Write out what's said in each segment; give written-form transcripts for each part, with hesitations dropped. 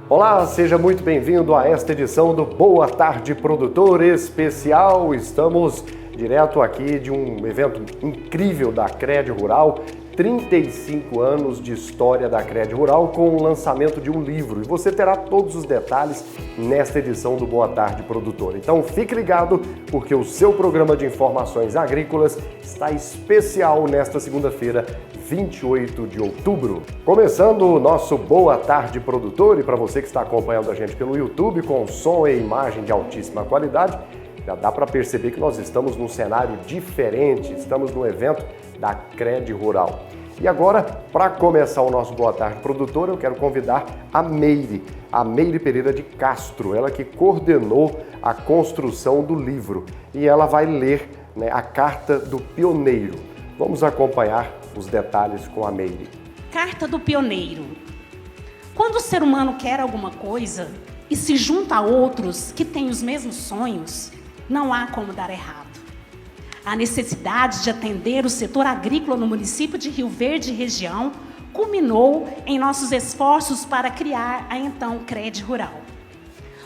Olá, seja muito bem-vindo a esta edição do Boa Tarde Produtor Especial. Estamos direto aqui de um evento incrível da Cred Rural, 35 anos de história da Cred Rural com o lançamento de um livro. E você terá todos os detalhes nesta edição do Boa Tarde Produtor. Então fique ligado, porque o seu programa de informações agrícolas está especial nesta segunda-feira, 28 de outubro. Começando o nosso Boa Tarde Produtor, e para você que está acompanhando a gente pelo YouTube com som e imagem de altíssima qualidade, já dá para perceber que nós estamos num cenário diferente, estamos no evento da Cred Rural. E agora, para começar o nosso Boa Tarde Produtor, eu quero convidar a Meire Pereira de Castro, ela que coordenou a construção do livro, e ela vai ler, a Carta do Pioneiro. Vamos acompanhar os detalhes com a Meire. Carta do Pioneiro. Quando o ser humano quer alguma coisa e se junta a outros que têm os mesmos sonhos, não há como dar errado. A necessidade de atender o setor agrícola no município de Rio Verde e região culminou em nossos esforços para criar a então Cred Rural.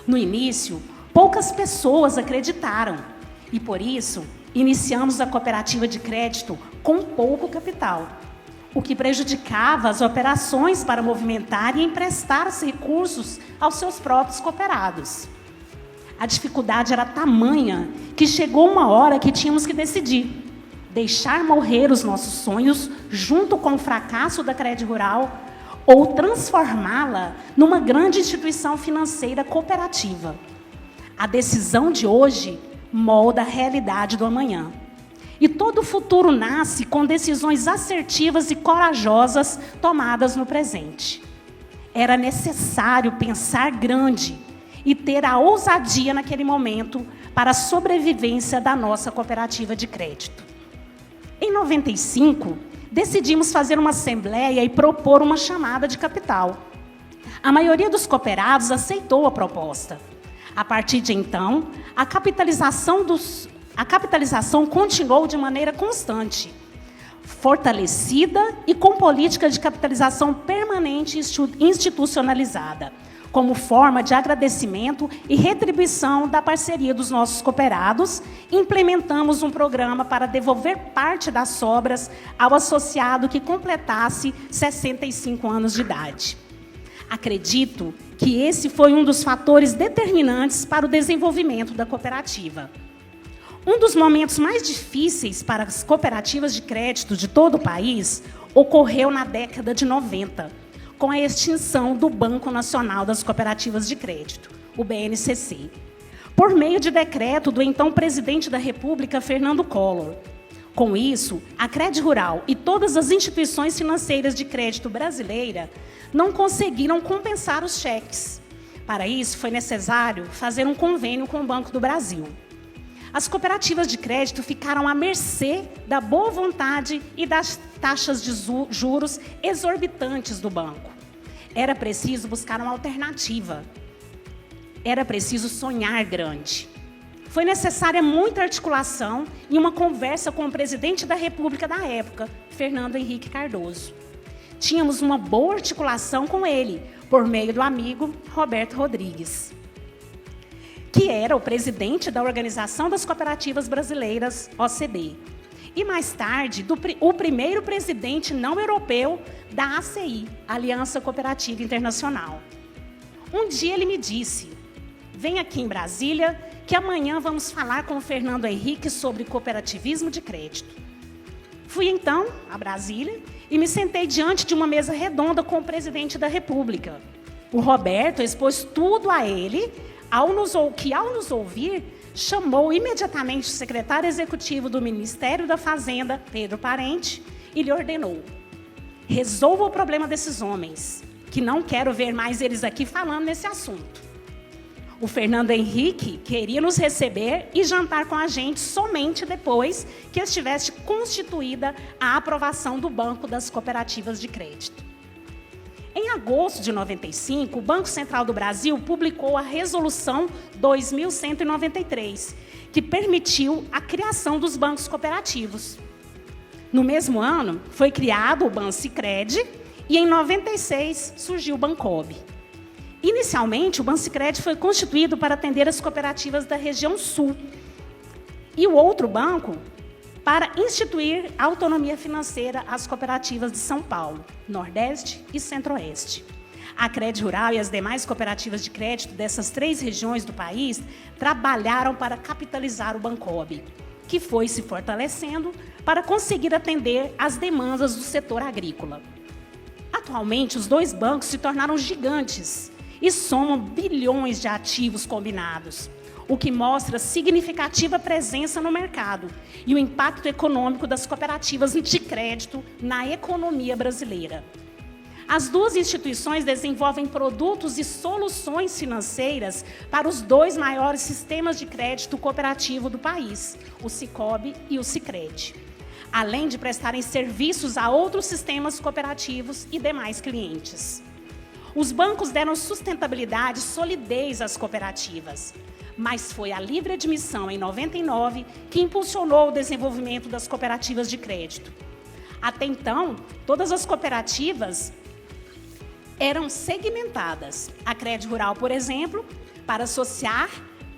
No início, poucas pessoas acreditaram e, por isso, iniciamos a cooperativa de crédito com pouco capital, o que prejudicava as operações para movimentar e emprestar os recursos aos seus próprios cooperados. A dificuldade era tamanha que chegou uma hora que tínhamos que decidir: deixar morrer os nossos sonhos junto com o fracasso da Cred Rural ou transformá-la numa grande instituição financeira cooperativa. A decisão de hoje molda a realidade do amanhã. E todo futuro nasce com decisões assertivas e corajosas tomadas no presente. Era necessário pensar grande e ter a ousadia naquele momento para a sobrevivência da nossa cooperativa de crédito. Em 95, decidimos fazer uma assembleia e propor uma chamada de capital. A maioria dos cooperados aceitou a proposta. A partir de então, a capitalização continuou de maneira constante, fortalecida e com política de capitalização permanente e institucionalizada, como forma de agradecimento e retribuição da parceria dos nossos cooperados. Implementamos um programa para devolver parte das sobras ao associado que completasse 65 anos de idade. Acredito que esse foi um dos fatores determinantes para o desenvolvimento da cooperativa. Um dos momentos mais difíceis para as cooperativas de crédito de todo o país ocorreu na década de 90, com a extinção do Banco Nacional das Cooperativas de Crédito, o BNCC, por meio de decreto do então presidente da República, Fernando Collor. Com isso, a Cred Rural e todas as instituições financeiras de crédito brasileira não conseguiram compensar os cheques. Para isso, foi necessário fazer um convênio com o Banco do Brasil. As cooperativas de crédito ficaram à mercê da boa vontade e das taxas de juros exorbitantes do banco. Era preciso buscar uma alternativa. Era preciso sonhar grande. Foi necessária muita articulação e uma conversa com o presidente da República da época, Fernando Henrique Cardoso. Tínhamos uma boa articulação com ele, por meio do amigo Roberto Rodrigues, que era o presidente da Organização das Cooperativas Brasileiras, OCB, e mais tarde, o primeiro presidente não europeu da ACI, Aliança Cooperativa Internacional. Um dia ele me disse: vem aqui em Brasília, que amanhã vamos falar com o Fernando Henrique sobre cooperativismo de crédito. Fui então a Brasília e me sentei diante de uma mesa redonda com o presidente da República. O Roberto expôs tudo a ele, ao nos ouvir, chamou imediatamente o secretário executivo do Ministério da Fazenda, Pedro Parente, e lhe ordenou: resolva o problema desses homens, que não quero ver mais eles aqui falando nesse assunto. O Fernando Henrique queria nos receber e jantar com a gente somente depois que estivesse constituída a aprovação do Banco das Cooperativas de Crédito. Em agosto de 95, o Banco Central do Brasil publicou a Resolução 2193, que permitiu a criação dos bancos cooperativos. No mesmo ano, foi criado o Bancicred e, em 96, surgiu o Bancob. Inicialmente, o Bancicred foi constituído para atender as cooperativas da região sul e o outro banco para instituir autonomia financeira às cooperativas de São Paulo, Nordeste e Centro-Oeste. A Crédito Rural e as demais cooperativas de crédito dessas 3 regiões do país trabalharam para capitalizar o Bancob, que foi se fortalecendo para conseguir atender às demandas do setor agrícola. Atualmente, os 2 bancos se tornaram gigantes e somam bilhões de ativos combinados, o que mostra significativa presença no mercado e o impacto econômico das cooperativas de crédito na economia brasileira. As 2 instituições desenvolvem produtos e soluções financeiras para os 2 maiores sistemas de crédito cooperativo do país, o Sicob e o Sicredi, além de prestarem serviços a outros sistemas cooperativos e demais clientes. Os bancos deram sustentabilidade e solidez às cooperativas, mas foi a livre admissão, em 99, que impulsionou o desenvolvimento das cooperativas de crédito. Até então, todas as cooperativas eram segmentadas. A Crédito Rural, por exemplo, para associar,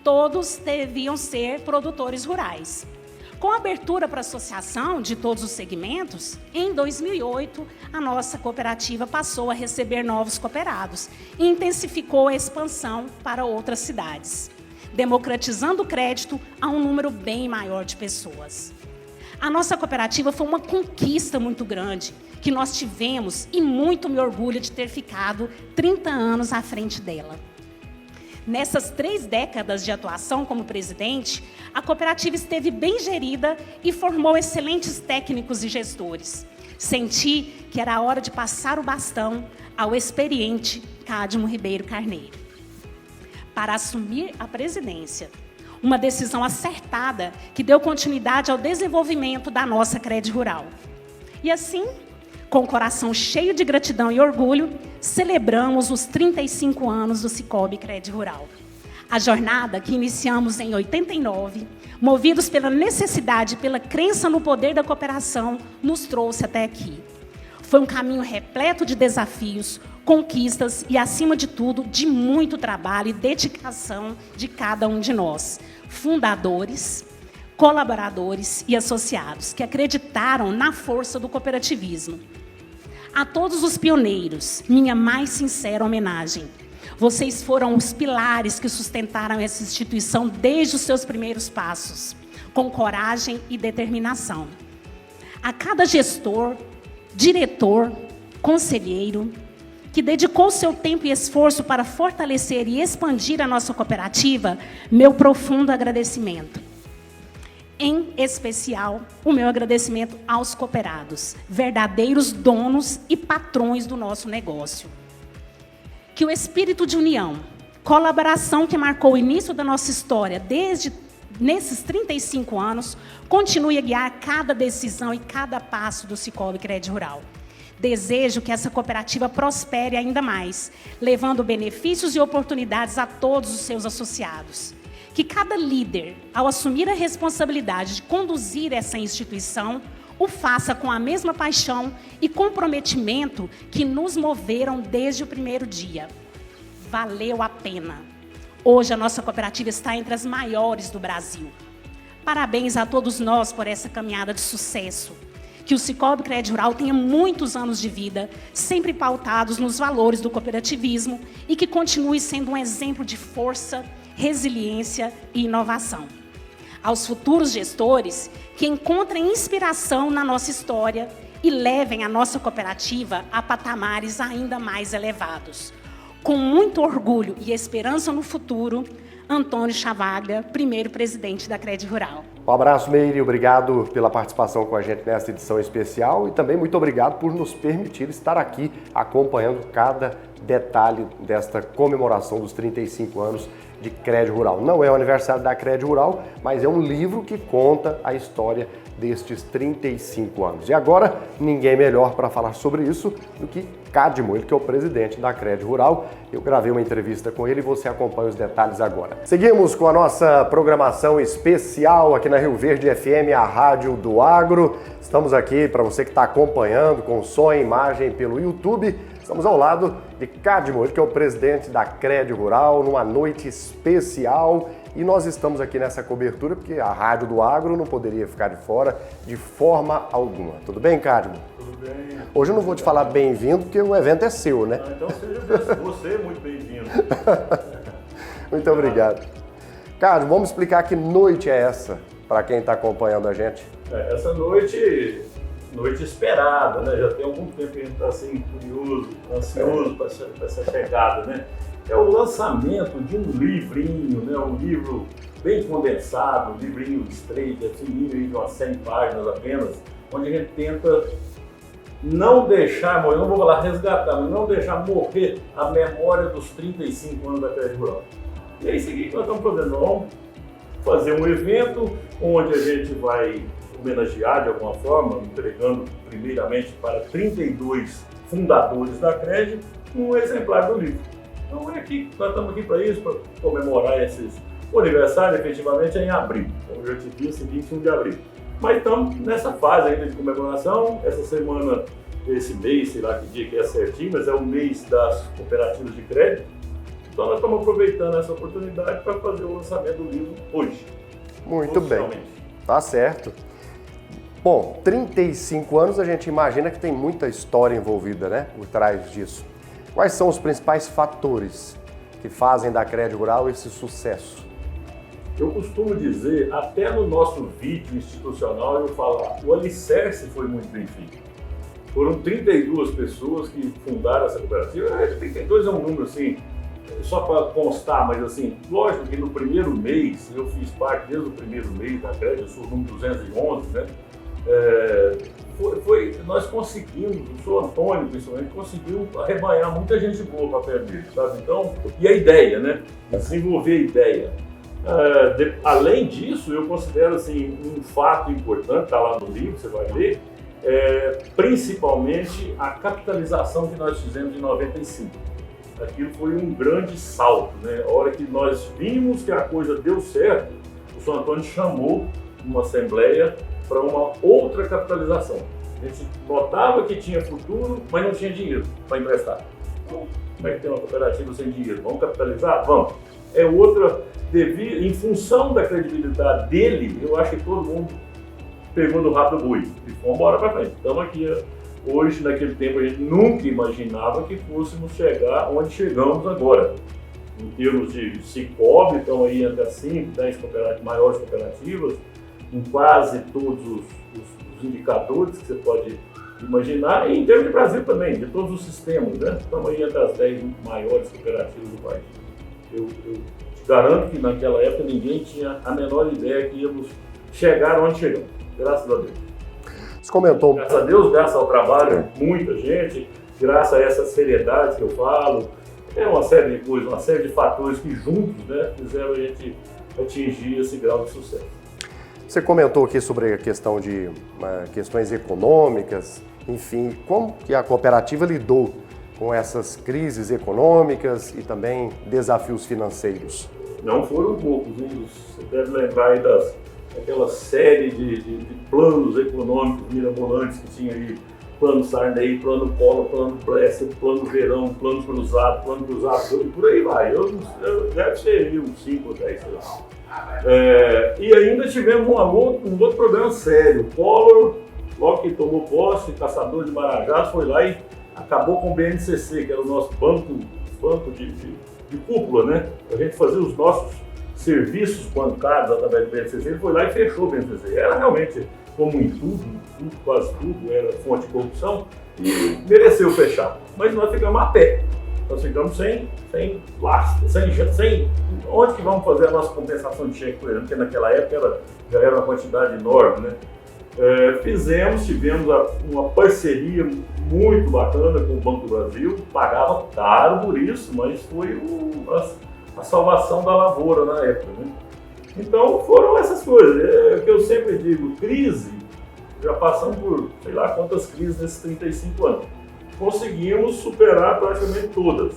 todos deviam ser produtores rurais. Com a abertura para associação de todos os segmentos, em 2008, a nossa cooperativa passou a receber novos cooperados e intensificou a expansão para outras cidades, democratizando o crédito a um número bem maior de pessoas. A nossa cooperativa foi uma conquista muito grande que nós tivemos e muito me orgulho de ter ficado 30 anos à frente dela. Nessas 3 décadas de atuação como presidente, a cooperativa esteve bem gerida e formou excelentes técnicos e gestores. Senti que era a hora de passar o bastão ao experiente Cádimo Ribeiro Carneiro para assumir a presidência. Uma decisão acertada que deu continuidade ao desenvolvimento da nossa Crédito Rural. E assim, com o coração cheio de gratidão e orgulho, celebramos os 35 anos do Sicob Crédito Rural. A jornada que iniciamos em 89, movidos pela necessidade e pela crença no poder da cooperação, nos trouxe até aqui. Foi um caminho repleto de desafios, conquistas e, acima de tudo, de muito trabalho e dedicação de cada um de nós, fundadores, colaboradores e associados, que acreditaram na força do cooperativismo. A todos os pioneiros, minha mais sincera homenagem. Vocês foram os pilares que sustentaram essa instituição desde os seus primeiros passos, com coragem e determinação. A cada gestor, diretor, conselheiro, que dedicou seu tempo e esforço para fortalecer e expandir a nossa cooperativa, meu profundo agradecimento. Em especial, o meu agradecimento aos cooperados, verdadeiros donos e patrões do nosso negócio. Que o espírito de união, colaboração que marcou o início da nossa história nesses 35 anos, continue a guiar cada decisão e cada passo do Sicob Crédito Rural. Desejo que essa cooperativa prospere ainda mais, levando benefícios e oportunidades a todos os seus associados. Que cada líder, ao assumir a responsabilidade de conduzir essa instituição, o faça com a mesma paixão e comprometimento que nos moveram desde o primeiro dia. Valeu a pena. Hoje a nossa cooperativa está entre as maiores do Brasil. Parabéns a todos nós por essa caminhada de sucesso. Que o Sicob Crédito Rural tenha muitos anos de vida, sempre pautados nos valores do cooperativismo e que continue sendo um exemplo de força, resiliência e inovação. Aos futuros gestores, que encontrem inspiração na nossa história e levem a nossa cooperativa a patamares ainda mais elevados. Com muito orgulho e esperança no futuro, Antônio Chavaga, primeiro presidente da Crédito Rural. Um abraço, Meire, obrigado pela participação com a gente nesta edição especial e também muito obrigado por nos permitir estar aqui acompanhando cada detalhe desta comemoração dos 35 anos de Crédito Rural. Não é o aniversário da Crédito Rural, mas é um livro que conta a história destes 35 anos. E agora, ninguém melhor para falar sobre isso do que Cádimo, ele que é o presidente da Crédito Rural. Eu gravei uma entrevista com ele e você acompanha os detalhes agora. Seguimos com a nossa programação especial aqui na Rio Verde FM, a Rádio do Agro. Estamos aqui para você que está acompanhando com som e imagem pelo YouTube, Estamos ao lado de Cadmo, que é o presidente da Crédito Rural, numa noite especial. E nós estamos aqui nessa cobertura porque a Rádio do Agro não poderia ficar de fora de forma alguma. Tudo bem, Cadmo? Tudo bem. Hoje eu não vou te falar bem-vindo porque o evento é seu, né? Então seja você muito bem-vindo. Muito obrigado. Cadmo, vamos explicar que noite é essa para quem está acompanhando a gente. Essa noite esperada, né? Já tem algum tempo que a gente está assim, curioso, ansioso para essa chegada, né? É o lançamento de um livrinho, né? Um livro bem condensado, um livrinho estreito, assim, livro de umas 100 páginas apenas, onde a gente tenta não deixar, eu não vou falar resgatar, mas não deixar morrer a memória dos 35 anos da Crédito Rural. E é isso aqui que nós estamos fazendo. Nós vamos fazer um evento onde a gente vai homenagear de alguma forma, entregando primeiramente para 32 fundadores da Crédito um exemplar do livro. Então nós estamos aqui para isso, para comemorar esses. O aniversário efetivamente é em abril, como eu já te disse, 21 de abril. Mas estamos nessa fase ainda de comemoração. Essa semana, esse mês, sei lá que dia que é certinho, mas é o mês das cooperativas de crédito. Então nós estamos aproveitando essa oportunidade para fazer o lançamento do livro hoje. Muito bem, tá certo. Bom, 35 anos a gente imagina que tem muita história envolvida, né, por trás disso. Quais são os principais fatores que fazem da Crédito Rural esse sucesso? Eu costumo dizer, até no nosso vídeo institucional, eu falar, o alicerce foi muito bem feito. Foram 32 pessoas que fundaram essa cooperativa. 32 é um número assim, só para constar, mas assim, lógico que no primeiro mês, eu fiz parte desde o primeiro mês da Crédito, eu sou o número 211, né? Nós conseguimos, o senhor Antônio principalmente, conseguiu arrebanhar muita gente boa para perto dele, sabe? Então, e a ideia, né? Desenvolver a ideia. Além disso, eu considero assim, um fato importante, está lá no livro, você vai ler, principalmente a capitalização que nós fizemos em 95. Aquilo foi um grande salto, né? A hora que nós vimos que a coisa deu certo, o senhor Antônio chamou uma assembleia para uma outra capitalização. A gente notava que tinha futuro, mas não tinha dinheiro para emprestar. Então, como é que tem uma cooperativa sem dinheiro? Vamos capitalizar? Vamos. É outra, em função da credibilidade dele, eu acho que todo mundo pegou no rabo do boi e vamos embora para frente. Estamos aqui hoje, naquele tempo a gente nunca imaginava que fôssemos chegar onde chegamos agora. Em termos de Cicobi, estão aí entre as 5, 10 maiores cooperativas, em quase todos os indicadores que você pode imaginar, e em termos de Brasil também, de todos os sistemas, né? Estamos aí entre as 10 maiores cooperativas do país. Eu te garanto que naquela época ninguém tinha a menor ideia que íamos chegar onde chegamos, graças a Deus. Você comentou... Graças a Deus, graças ao trabalho de muita gente, graças a essa seriedade que eu falo, uma série de coisas, uma série de fatores que juntos, né, fizeram a gente atingir esse grau de sucesso. Você comentou aqui sobre a questão de questões econômicas, enfim, como que a cooperativa lidou com essas crises econômicas e também desafios financeiros? Não foram poucos, hein? Você deve lembrar aí daquela série de planos econômicos mirabolantes que tinha aí, plano Sarney, plano Polo, plano Blessed, plano Verão, plano Cruzado, e por aí vai. Deve ser uns 5 ou 10, sei lá. E ainda tivemos um outro problema sério. O Collor, logo que tomou posse, caçador de Marajás, foi lá e acabou com o BNCC, que era o nosso banco de cúpula, né? A gente fazia os nossos serviços bancários através do BNCC, ele foi lá e fechou o BNCC. Era realmente, como em tudo, quase tudo, era fonte de corrupção e mereceu fechar. Mas nós ficamos a pé. Nós ficamos sem lastro, sem onde que vamos fazer a nossa compensação de cheque, por exemplo, porque naquela época já era uma quantidade enorme, né? Tivemos uma parceria muito bacana com o Banco do Brasil, pagava caro por isso, mas foi a salvação da lavoura na época, né? Então foram essas coisas, é o que eu sempre digo, crise, já passamos por sei lá quantas crises nesses 35 anos. Conseguimos superar praticamente todas.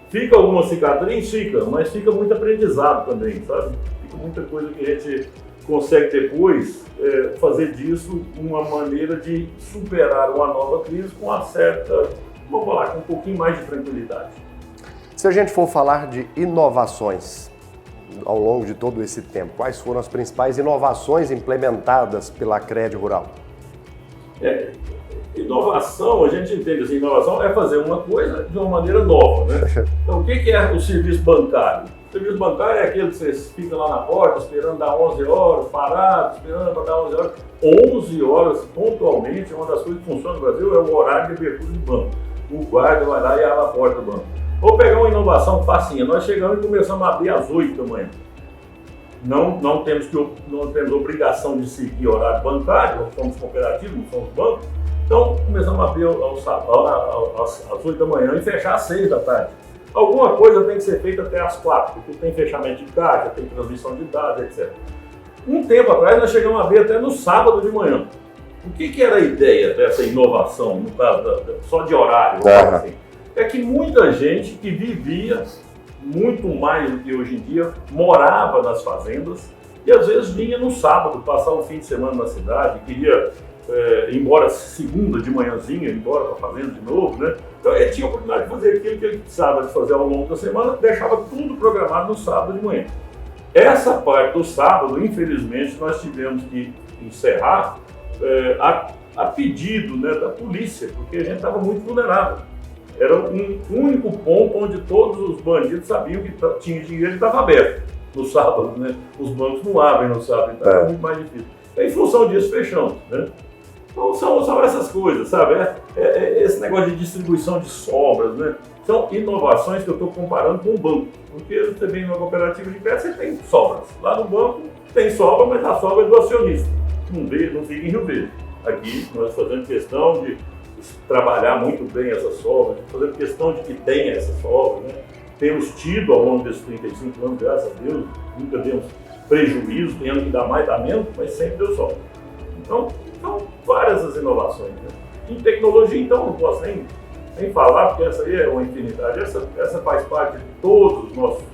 Fica alguma cicatriz? Fica, mas fica muito aprendizado também, sabe? Fica muita coisa que a gente consegue depois fazer disso uma maneira de superar uma nova crise com uma certa vamos lá, com um pouquinho mais de tranquilidade. Se a gente for falar de inovações ao longo de todo esse tempo, quais foram as principais inovações implementadas pela Crédito Rural? Inovação, a gente entende assim, inovação é fazer uma coisa de uma maneira nova, né? Então, o que é o serviço bancário? O serviço bancário é aquele que você fica lá na porta esperando dar 11 horas, parado, esperando para dar 11 horas. 11 horas, pontualmente, uma das coisas que funciona no Brasil é o horário de abertura do banco. O guarda vai lá e abre a porta do banco. Vou pegar uma inovação facinha. Nós chegamos e começamos a abrir às 8 da manhã. Não temos obrigação de seguir horário bancário, nós somos cooperativos, não somos bancos. Então, começamos a abrir às 8 da manhã e fechar às 6 da tarde. Alguma coisa tem que ser feita até às 4, porque tem fechamento de caixa, tem transmissão de dados, etc. Um tempo atrás, nós chegamos a abrir até no sábado de manhã. O que era a ideia dessa inovação, no caso só de horário? Assim? É que muita gente que vivia muito mais do que hoje em dia, morava nas fazendas e às vezes vinha no sábado passar o fim de semana na cidade, queria ir embora segunda de manhãzinha, ir embora para a fazenda de novo, né? Então ele tinha a oportunidade de fazer aquilo que ele precisava de fazer ao longo da semana, deixava tudo programado no sábado de manhã. Essa parte do sábado, infelizmente, nós tivemos que encerrar a pedido, né, da polícia, porque a gente estava muito vulnerável. Era um único ponto onde todos os bandidos sabiam que tinha dinheiro e estava aberto no sábado, né? Os bancos não abrem no sábado, então era muito mais difícil. Em função disso, fechamos, né? Então são essas coisas, sabe? Esse negócio de distribuição de sobras, né? São inovações que eu estou comparando com o banco. Porque você vem numa cooperativa de crédito, você tem sobras. Lá no banco tem sobra, mas a sobra é do acionista. Não fica em Rio Verde. Aqui nós fazemos questão de trabalhar muito bem essas sobras, fazendo questão de que tenha essas sobras, né? Temos tido ao longo desses 35 anos, graças a Deus, nunca demos prejuízo, tem ano que dá mais, dá menos, mas sempre deu sobra. Então, são várias as inovações, né? Em tecnologia, então, não posso nem falar, porque essa aí é uma infinidade. Essa faz parte de todos os nossos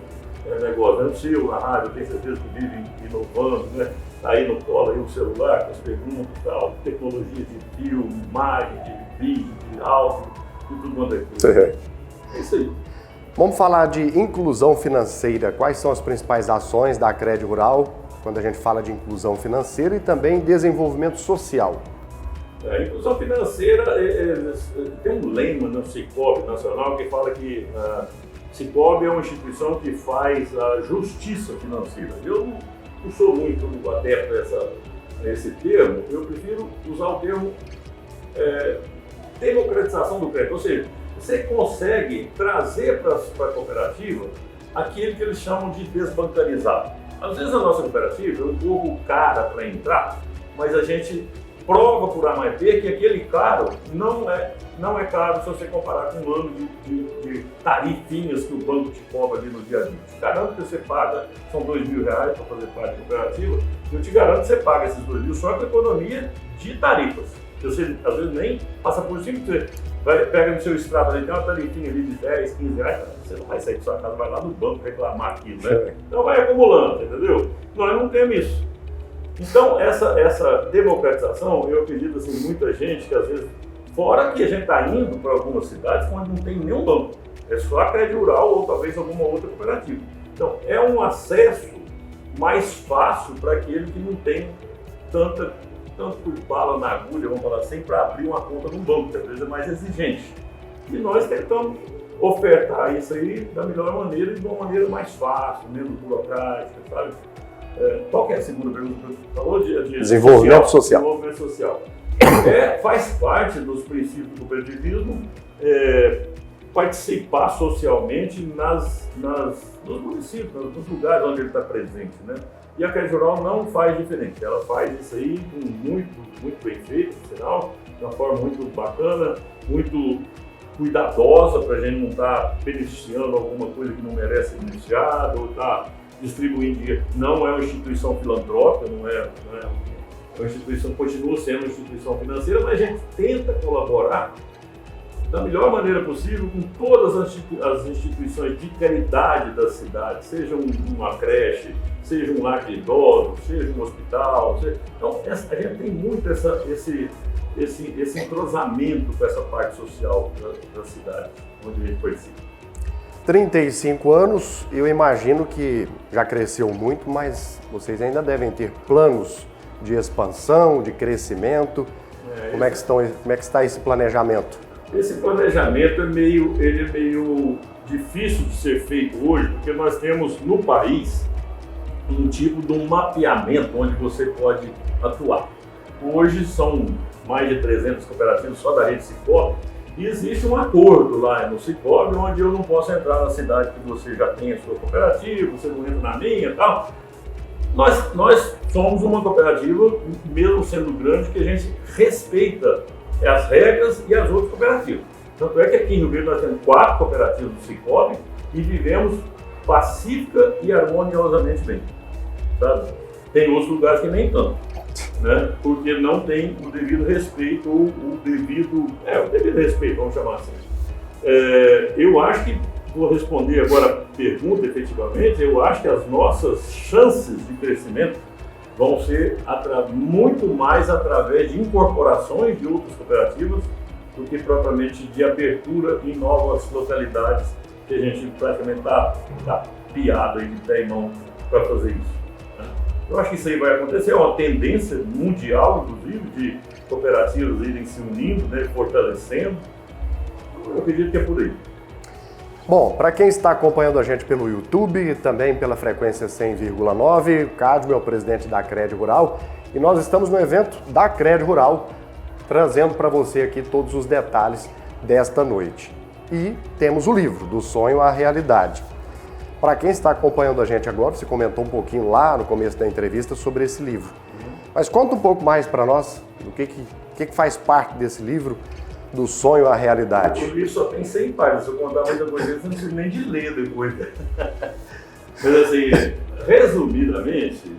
negócios, né? O seu, na rádio, eu tenho certeza que vive inovando, né? Aí no colo, aí o celular, com as perguntas e tal, tecnologia de filme, imagem, de vídeo, de áudio, de tudo quanto é coisa. É isso aí. Vamos falar de inclusão financeira. Quais são as principais ações da Crédito Rural quando a gente fala de inclusão financeira e também desenvolvimento social? A inclusão financeira, tem um lema no Sicob Nacional que fala que Sicob é uma instituição que faz a justiça financeira. Eu não sou muito adepto a esse termo, eu prefiro usar o termo democratização do crédito, ou seja, você consegue trazer para a cooperativa aquilo que eles chamam de desbancarizado. Às vezes a nossa cooperativa é um pouco cara para entrar, mas a gente prova por A mais B que aquele caro não é caro se você comparar com um ano de tarifinhas que o banco te cobra ali no dia a dia. Eu te garanto que você paga, são R$2.000 para fazer parte da cooperativa, eu te garanto que você paga esses R$2.000 só com a economia de tarifas. Você às vezes nem passa por cima, você pega no seu extrato ali, tem uma tarifinha ali de R$10, R$15, você não vai sair de sua casa, vai lá no banco reclamar aquilo, né? Então vai acumulando, entendeu? Nós não temos isso. Então, essa democratização, eu acredito assim, muita gente que às vezes, fora que a gente está indo para algumas cidades onde não tem nenhum banco, é só a Crédito Rural ou talvez alguma outra cooperativa. Então, é um acesso mais fácil para aquele que não tem tanto bala na agulha, vamos falar assim, para abrir uma conta num banco, que às vezes é mais exigente. E nós tentamos ofertar isso aí da melhor maneira e de uma maneira mais fácil, menos burocrática, sabe? Qual que é a segunda pergunta que você falou? De desenvolvimento social. Desenvolvimento social. Faz parte dos princípios do cooperativismo participar socialmente nos municípios, nos lugares onde ele está presente, né? E a Crédito Rural não faz diferente, ela faz isso aí muito bem feito, por sinal, de uma forma muito bacana, muito cuidadosa para a gente não estar beneficiando alguma coisa que não merece ser beneficiada, ou estar distribuindo dinheiro. Não é uma instituição filantrópica, não é uma instituição, continua sendo uma instituição financeira, mas a gente tenta colaborar da melhor maneira possível com todas as instituições de caridade da cidade, seja uma creche, seja um lar de idosos, seja um hospital. Então, a gente tem muito esse entrosamento com essa parte social da cidade, onde a gente participa. 35 anos, eu imagino que já cresceu muito, mas vocês ainda devem ter planos de expansão, de crescimento. Como é que está esse planejamento? Esse planejamento ele é meio difícil de ser feito hoje, porque nós temos no país um tipo de um mapeamento onde você pode atuar. Hoje são mais de 300 cooperativas só da rede Cicobi, e existe um acordo lá no Cicobi onde eu não posso entrar na cidade que você já tem a sua cooperativa, você não entra na minha e tal. Nós somos uma cooperativa, mesmo sendo grande, que a gente respeita as regras e as outras cooperativas. Tanto é que aqui em Rio Grande nós temos 4 cooperativas do Cicobi e vivemos pacífica e harmoniosamente bem. Sabe? Tem outros lugares que nem tanto, né? Porque não tem o devido respeito, ou o devido respeito, vamos chamar assim. Eu acho que, vou responder agora a pergunta efetivamente, eu acho que as nossas chances de crescimento vão ser muito mais através de incorporações de outras cooperativas do que propriamente de abertura em novas localidades, que a gente praticamente está piado aí de pé e mão para fazer isso. Né? Eu acho que isso aí vai acontecer, é uma tendência mundial, inclusive, de cooperativas irem se unindo, né, fortalecendo. Eu acredito que é por aí. Bom, para quem está acompanhando a gente pelo YouTube e também pela frequência 100,9, o Cadmo é o presidente da Crédito Rural e nós estamos no evento da Crédito Rural, trazendo para você aqui todos os detalhes desta noite. E temos o livro, Do Sonho à Realidade. Para quem está acompanhando a gente agora, você comentou um pouquinho lá no começo da entrevista sobre esse livro. Mas conta um pouco mais para nós do que faz parte desse livro, Do Sonho à Realidade. O livro só tem 100 páginas, se eu contar muita coisa, você não precisa nem de ler depois. Mas assim, resumidamente,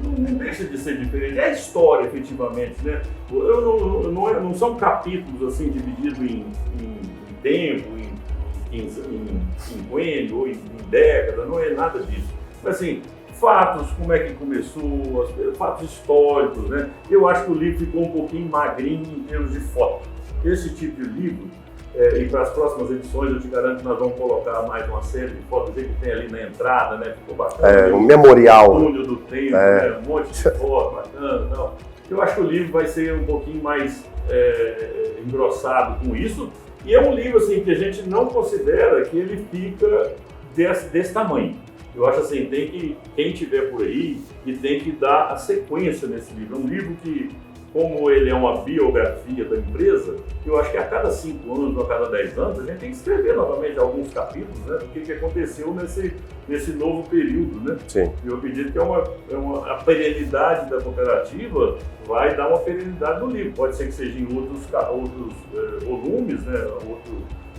não deixa de ser diferente. É história, efetivamente, né? Não são capítulos assim divididos em tempo, em quinquênio ou em década, não é nada disso. Mas assim, fatos, como é que começou, fatos históricos, né? Eu acho que o livro ficou um pouquinho magrinho em termos de foto. Esse tipo de livro, e para as próximas edições, eu te garanto que nós vamos colocar mais uma série de fotos que tem ali na entrada, né? Ficou bacana. Um memorial. O túnel do tempo, né? Um monte de foto bacana e tal. Eu acho que o livro vai ser um pouquinho mais engrossado com isso. E é um livro assim, que a gente não considera que ele fica desse tamanho. Eu acho assim, quem tiver por aí, e tem que dar a sequência nesse livro. É um livro que, como ele é uma biografia da empresa, eu acho que a cada 5 anos ou a cada 10 anos a gente tem que escrever novamente alguns capítulos, né, do que aconteceu nesse novo período, né? Sim. Eu acredito que a perenidade da cooperativa vai dar uma perenidade no livro. Pode ser que seja em outros volumes, né,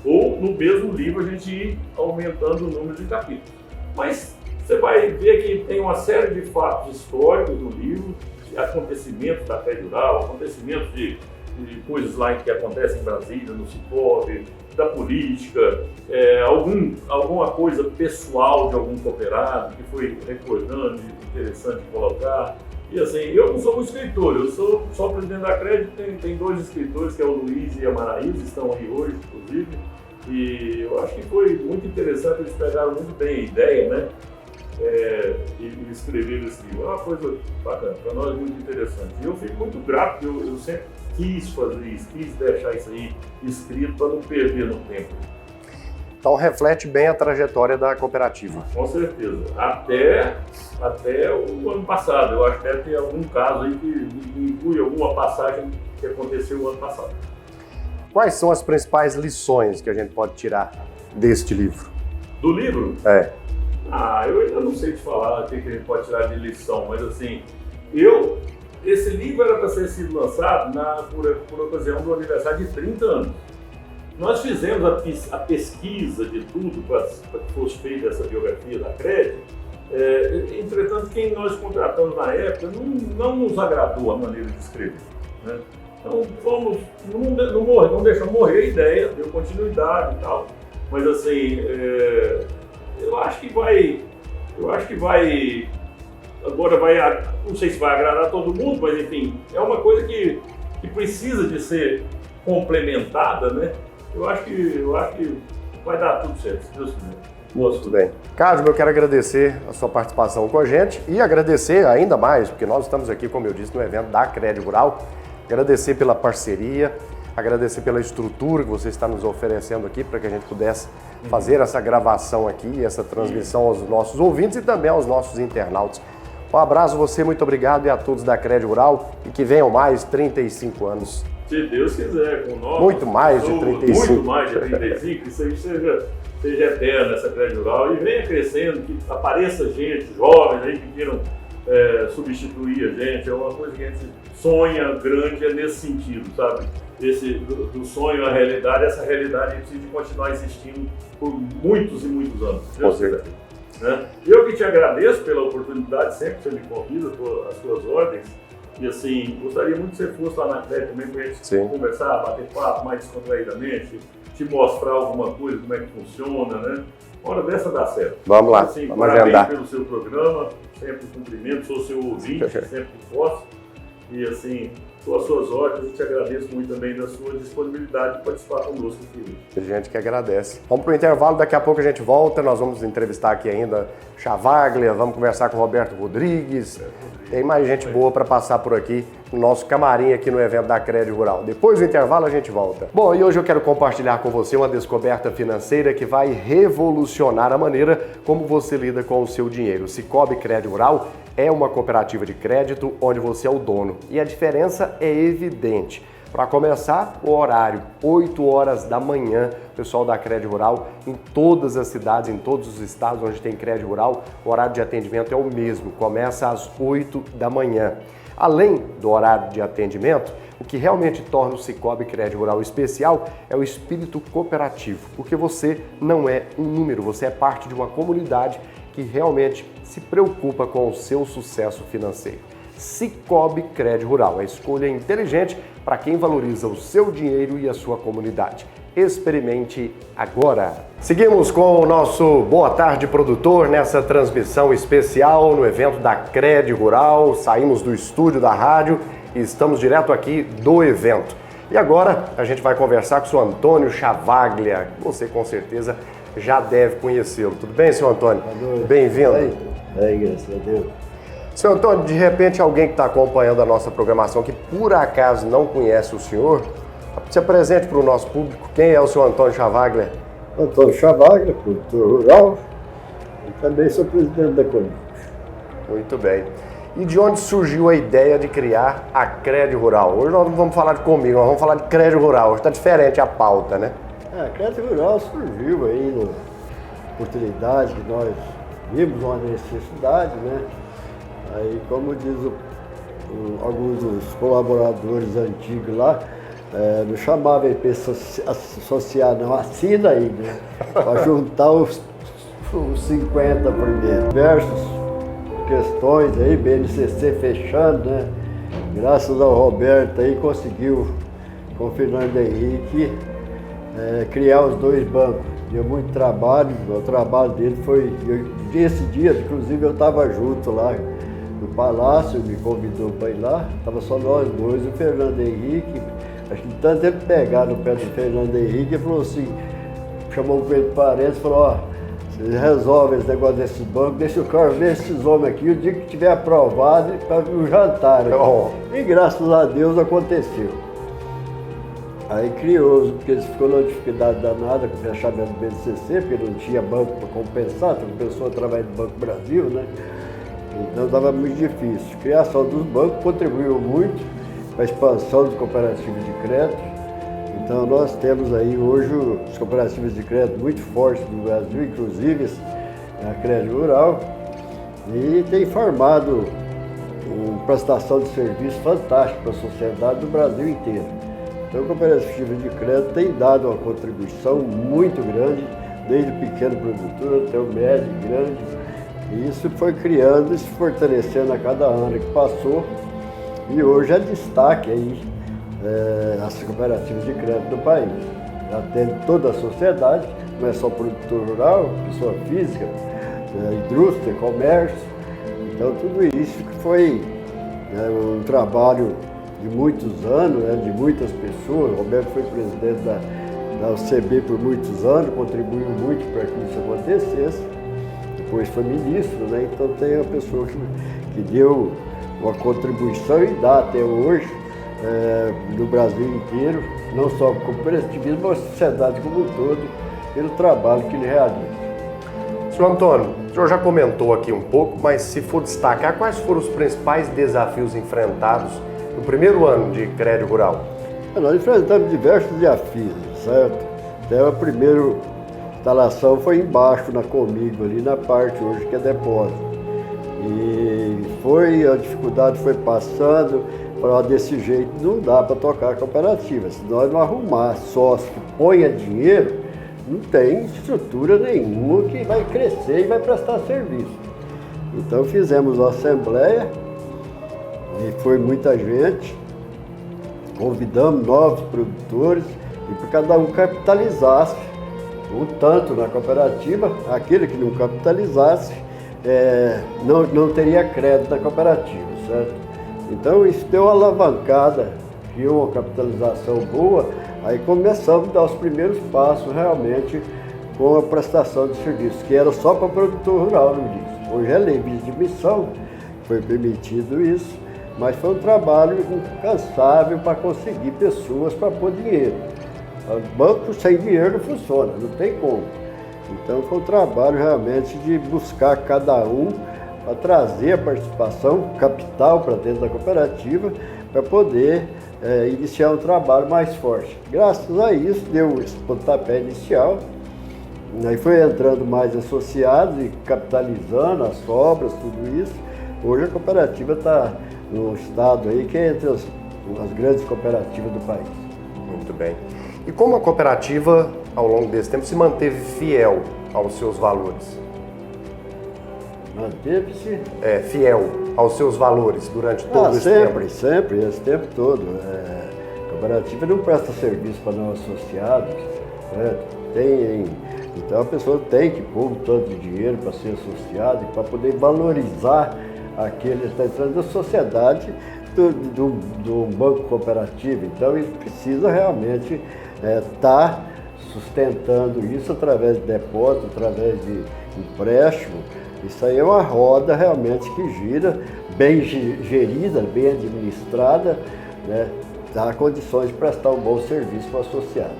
ou no mesmo livro a gente ir aumentando o número de capítulos. Mas você vai ver que tem uma série de fatos históricos no livro, acontecimentos da Crédito Rural, acontecimentos de coisas lá que acontecem em Brasília, no Cicobi, da política, alguma coisa pessoal de algum cooperado que foi recordando, interessante colocar. E assim, eu não sou um escritor, eu sou só presidente da Crédito, tem 2 escritores, que é o Luiz e a Maraísa, estão aí hoje, inclusive, e eu acho que foi muito interessante, eles pegaram muito bem a ideia, né? E escrever esse livro. É uma coisa bacana, para nós muito interessante. E eu fico muito grato, porque eu sempre quis fazer isso, quis deixar isso aí escrito para não perder no tempo. Então reflete bem a trajetória da cooperativa. Com certeza. Até o ano passado. Eu acho que deve ter algum caso aí que inclui alguma passagem que aconteceu no ano passado. Quais são as principais lições que a gente pode tirar deste livro? Do livro? Eu ainda não sei te falar o que a gente pode tirar de lição, mas assim, esse livro era para ter sido lançado por ocasião do aniversário de 30 anos. Nós fizemos a pesquisa de tudo para que fosse feita essa biografia da Crédito. Entretanto, quem nós contratamos na época não nos agradou a maneira de escrever, né? Então, não deixamos morrer a ideia, deu continuidade e tal. Mas assim, eu acho que vai, agora não sei se vai agradar todo mundo, mas enfim, é uma coisa que que precisa de ser complementada, né? Eu acho que vai dar tudo certo, se Deus quiser. Muito bem. Carlos, eu quero agradecer a sua participação com a gente e agradecer ainda mais, porque nós estamos aqui, como eu disse, no evento da Crédito Rural, agradecer pela parceria, agradecer pela estrutura que você está nos oferecendo aqui para que a gente pudesse fazer essa gravação aqui, essa transmissão aos nossos ouvintes e também aos nossos internautas. Um abraço a você, muito obrigado e a todos da Crédito Rural e que venham mais 35 anos. Se Deus quiser, com nós. Muito mais de 35. Muito mais de 35, isso aí seja eterno essa Crédito Rural e venha crescendo, que apareça gente, jovens aí que queiram substituir a gente. É uma coisa que a gente sonha grande, é nesse sentido, sabe? Do sonho à realidade, essa realidade precisa continuar existindo por muitos e muitos anos. Com certeza. Né? Eu que te agradeço pela oportunidade, sempre que você me convida, as suas ordens. E assim, gostaria muito que você fosse lá na Crédito também para a gente conversar, bater papo mais descontraídamente, te mostrar alguma coisa, como é que funciona, né? Uma hora dessa dá certo. Vamos lá, assim, vamos parabéns agendar. Pelo seu programa, sempre cumprimento, sou seu ouvinte, sempre que posso. E assim, com as suas ordens, eu te agradeço muito também da sua disponibilidade de participar conosco aqui. A gente que agradece. Vamos para o intervalo, daqui a pouco a gente volta, nós vamos entrevistar aqui ainda Chavaglia, vamos conversar com o Roberto Rodrigues. Tem mais gente boa para passar por aqui no nosso camarim aqui no evento da Crédito Rural. Depois do intervalo a gente volta. Bom, e hoje eu quero compartilhar com você uma descoberta financeira que vai revolucionar a maneira como você lida com o seu dinheiro. O Sicoob Crédito Rural é uma cooperativa de crédito onde você é o dono e a diferença é evidente. Para começar, o horário, 8 horas da manhã, o pessoal da Crédito Rural, em todas as cidades, em todos os estados onde tem Crédito Rural, o horário de atendimento é o mesmo, começa às 8 da manhã. Além do horário de atendimento, o que realmente torna o Sicoob Crédito Rural especial é o espírito cooperativo, porque você não é um número, você é parte de uma comunidade que realmente se preocupa com o seu sucesso financeiro. Sicoob Crédito Rural, a escolha inteligente para quem valoriza o seu dinheiro e a sua comunidade. Experimente agora! Seguimos com o nosso Boa Tarde Produtor nessa transmissão especial no evento da Crédito Rural. Saímos do estúdio da rádio e estamos direto aqui do evento. E agora a gente vai conversar com o senhor Antônio Chavaglia, que você com certeza já deve conhecê-lo. Tudo bem, senhor Antônio? Bem-vindo. Graças a Deus. Senhor Antônio, de repente alguém que está acompanhando a nossa programação que por acaso não conhece o senhor, se apresente para o nosso público. Quem é o senhor Antônio Chavaglia? Antônio Chavaglia, produtor rural, e também sou presidente da Comic. Muito bem. E de onde surgiu a ideia de criar a Crédito Rural? Hoje nós não vamos falar de Comigo, nós vamos falar de Crédito Rural. Hoje está diferente a pauta, né? A Crédito Rural surgiu aí na oportunidade que nós vimos uma necessidade, né? Aí, como diz alguns dos colaboradores antigos lá, não chamava IP associar, não, assina aí, né? Para juntar os 50 primeiro. Diversas questões aí, BNCC fechando, né? Graças ao Roberto aí, conseguiu, com o Fernando Henrique, criar os dois bancos. Deu muito trabalho, o trabalho dele foi... Esse dia, inclusive, eu estava junto lá no Palácio, me convidou para ir lá, estava só nós dois, o Fernando Henrique. Acho que tanto ele pegar no pé do Fernando Henrique, ele falou assim, chamou o Pedro Paredes e falou, ó, vocês resolvem esse negócio desses bancos, deixa eu quero ver esses homens aqui, o dia que tiver aprovado, para o jantar. E graças a Deus aconteceu. Aí criou, porque eles ficou numa dificuldade danada com o fechamento do BNCC, porque não tinha banco para compensar, então começou através do Banco Brasil, né? Então estava muito difícil. A criação dos bancos contribuiu muito para a expansão dos cooperativas de crédito. Então nós temos aí hoje as cooperativas de crédito muito fortes no Brasil, inclusive a Crédito Rural, e tem formado uma prestação de serviço fantástico para a sociedade do Brasil inteiro. Então a cooperativa de crédito tem dado uma contribuição muito grande, desde o pequeno produtor até o médio e grande. E isso foi criando e se fortalecendo a cada ano que passou. E hoje é destaque aí as cooperativas de crédito do país. Atende toda a sociedade, não é só produtor rural, pessoa física, indústria, comércio. Então tudo isso que foi um trabalho de muitos anos, né, de muitas pessoas. O Roberto foi presidente da UCB por muitos anos, contribuiu muito para que isso acontecesse. Depois foi ministro, né? Então tem uma pessoa que deu uma contribuição e dá até hoje no Brasil inteiro, não só com o cooperativismo, mas a sociedade como um todo, pelo trabalho que ele realiza. Senhor Antônio, o senhor já comentou aqui um pouco, mas se for destacar, quais foram os principais desafios enfrentados no primeiro ano de Crédito Rural? Nós enfrentamos diversos desafios, certo? Até a primeira instalação foi embaixo, na Comigo, ali na parte hoje que é depósito. E a dificuldade foi passando, para desse jeito não dá para tocar a cooperativa. Se nós não arrumar sócio que ponha dinheiro, não tem estrutura nenhuma que vai crescer e vai prestar serviço. Então fizemos uma assembleia, e foi muita gente, convidamos novos produtores, e para cada um capitalizasse um tanto na cooperativa, aquele que não capitalizasse não teria crédito na cooperativa, certo? Então isso deu uma alavancada, criou uma capitalização boa, aí começamos a dar os primeiros passos realmente com a prestação de serviços, que era só para produtor rural no início. Hoje é lei de admissão, foi permitido isso, mas foi um trabalho incansável para conseguir pessoas para pôr dinheiro. O banco sem dinheiro não funciona, não tem como. Então foi um trabalho realmente de buscar cada um para trazer a participação, capital para dentro da cooperativa, para poder iniciar um trabalho mais forte. Graças a isso deu esse pontapé inicial, aí foi entrando mais associados e capitalizando as obras, tudo isso. Hoje a cooperativa está num estado aí que é entre as grandes cooperativas do país. Muito bem. E como a cooperativa, ao longo desse tempo, se manteve fiel aos seus valores? Manteve-se? Fiel aos seus valores durante todo esse tempo? Sempre, esse tempo todo. A cooperativa não presta serviço para não associados, então a pessoa tem que pôr um tanto de dinheiro para ser associado e para poder valorizar aquele que está entrando na sociedade do banco cooperativo. Então ele precisa realmente estar sustentando isso através de depósito, através de empréstimo. Isso aí é uma roda realmente que gira, bem gerida, bem administrada, né, dá condições de prestar um bom serviço para o associado.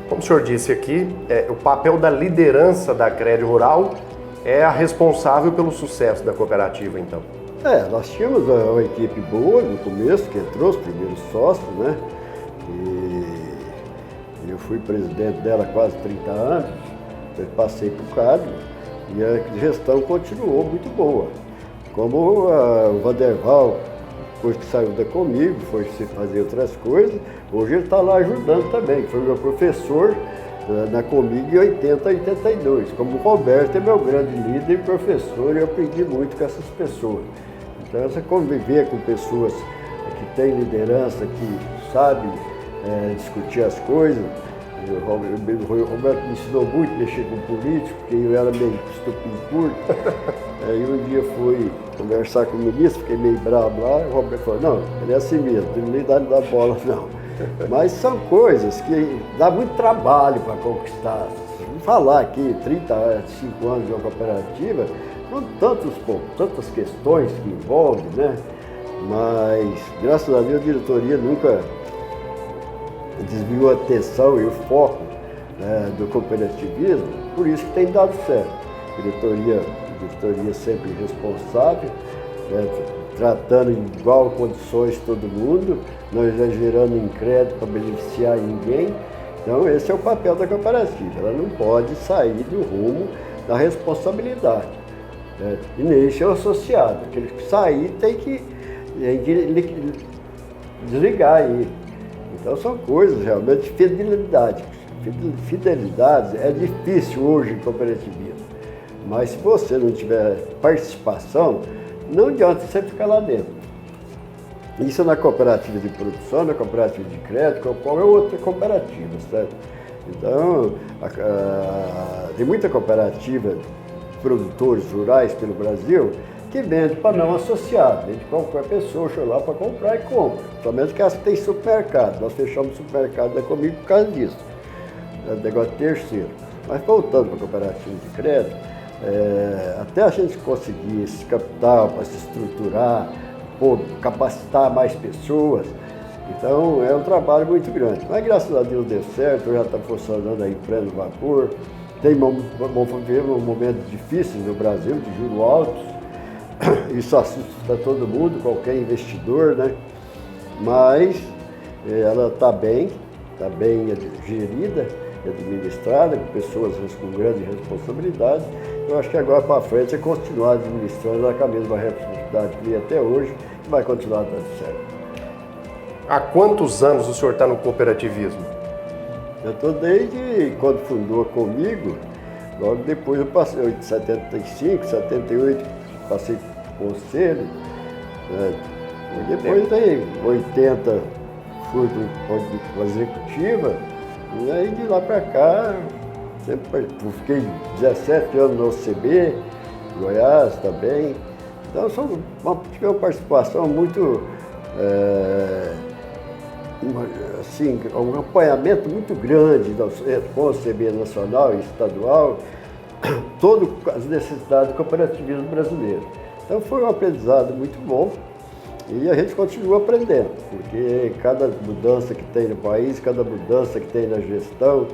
Como o senhor disse aqui, o papel da liderança da Crédito Rural é a responsável pelo sucesso da cooperativa, então? Nós tínhamos uma equipe boa no começo, que entrou os primeiros sócios, né? E eu fui presidente dela há quase 30 anos, passei para o cargo e a gestão continuou muito boa. Como o Vanderval, depois que saiu da Comigo, foi fazer outras coisas, hoje ele está lá ajudando também, foi meu professor na Comigo em 80 a 82. Como o Roberto é meu grande líder e professor, eu aprendi muito com essas pessoas. Então, essa conviver com pessoas que têm liderança, que sabem discutir as coisas. O Roberto me ensinou muito a mexer com político, porque eu era meio estupinho curto. Aí um dia fui conversar com o ministro, fiquei meio bravo lá, e o Roberto falou, não, ele é assim mesmo, não nem dá bola não. Mas são coisas que dá muito trabalho para conquistar. Vamos falar aqui, 35 anos de uma cooperativa, não tantas questões que envolvem, né? Mas, graças a Deus, a diretoria nunca desviou a atenção e o foco do cooperativismo, por isso que tem dado certo. A diretoria sempre responsável, tratando em igual condições todo mundo, não exagerando em crédito para beneficiar ninguém. Então esse é o papel da cooperativa, ela não pode sair do rumo da responsabilidade. E nem ser associado, aquele que sair tem que desligar ele. Então são coisas realmente de fidelidade. Fidelidade é difícil hoje em cooperativismo, mas se você não tiver participação, não adianta você ficar lá dentro. Isso é na cooperativa de produção, na cooperativa de crédito, qualquer outra cooperativa, certo? Então, tem muita cooperativa de produtores rurais pelo Brasil que vende para não associado. Vende qualquer pessoa, chega lá para comprar e compra. Somente que elas têm supermercado. Nós fechamos o supermercado da Comigo por causa disso. É negócio terceiro. Mas voltando para a cooperativa de crédito, até a gente conseguir esse capital para se estruturar, capacitar mais pessoas, então é um trabalho muito grande. Mas graças a Deus deu certo, já está funcionando a empresa do vapor. Vivemos momentos difíceis no Brasil, de juros altos. Isso assusta todo mundo, qualquer investidor, né? Mas ela está bem gerida, administrada, com pessoas com grande responsabilidade. Eu acho que agora para frente é continuar administrando com a mesma responsabilidade que tem até hoje e vai continuar dando certo. Há quantos anos o senhor está no cooperativismo? Eu estou desde quando fundou comigo, logo depois eu passei, em 75, 78, passei conselho, depois em 80 fui para a executiva, e aí de lá para cá, sempre fiquei 17 anos no OCB, Goiás também, então tive uma participação muito, um acompanhamento muito grande com o OCB nacional e estadual, todas as necessidades do cooperativismo brasileiro. Então foi um aprendizado muito bom e a gente continua aprendendo, porque cada mudança que tem no país, cada mudança que tem na gestão,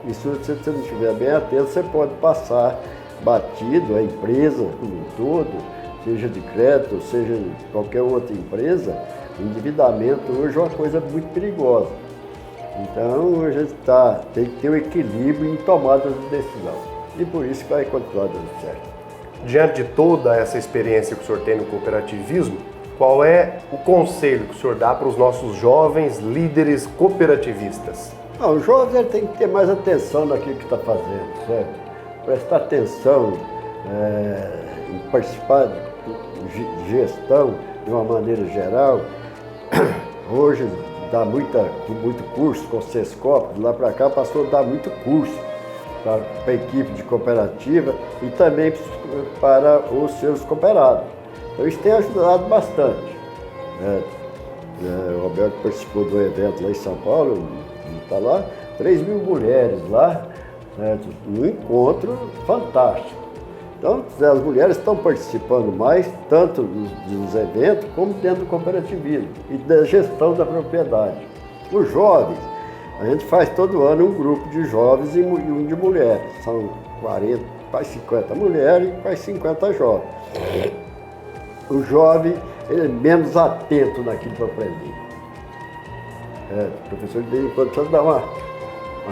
isso se você não estiver bem atento, você pode passar batido a empresa como um todo, seja de crédito, seja de qualquer outra empresa. O endividamento hoje é uma coisa muito perigosa. Então a gente tem que ter um equilíbrio em tomadas de decisão. E por isso que vai continuar dando certo. Diante de toda essa experiência que o senhor tem no cooperativismo, qual é o conselho que o senhor dá para os nossos jovens líderes cooperativistas? O jovem ele tem que ter mais atenção naquilo que está fazendo, certo? Prestar atenção, em participar de gestão de uma maneira geral. Hoje dá muito curso com o Sescop, de lá para cá passou a dar muito curso para a equipe de cooperativa e também para os seus cooperados. Então isso tem ajudado bastante. O Roberto participou do evento lá em São Paulo, está lá, 3.000 mulheres lá, um encontro fantástico. Então, as mulheres estão participando mais, tanto dos eventos, como dentro do cooperativismo e da gestão da propriedade. Os jovens, a gente faz todo ano um grupo de jovens e um de mulheres. São 40, quase 50 mulheres e quase 50 jovens. O jovem, ele é menos atento naquilo para aprender. O professor de vez em quando precisa dar uma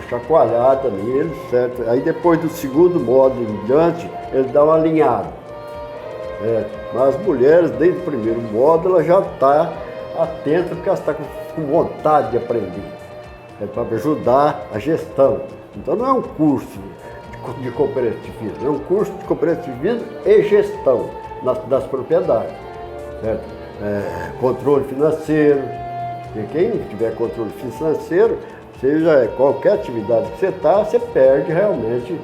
chacoalhada nele, certo? Aí depois do segundo módulo em diante, ele dá uma alinhada. Mas as mulheres, desde o primeiro módulo, ela já está atenta porque ela está com vontade de aprender. Para ajudar a gestão. Então não é um curso de cooperativismo, é um curso de cooperativismo e gestão das propriedades. Certo? Controle financeiro, e quem tiver controle financeiro, seja qualquer atividade que você perde realmente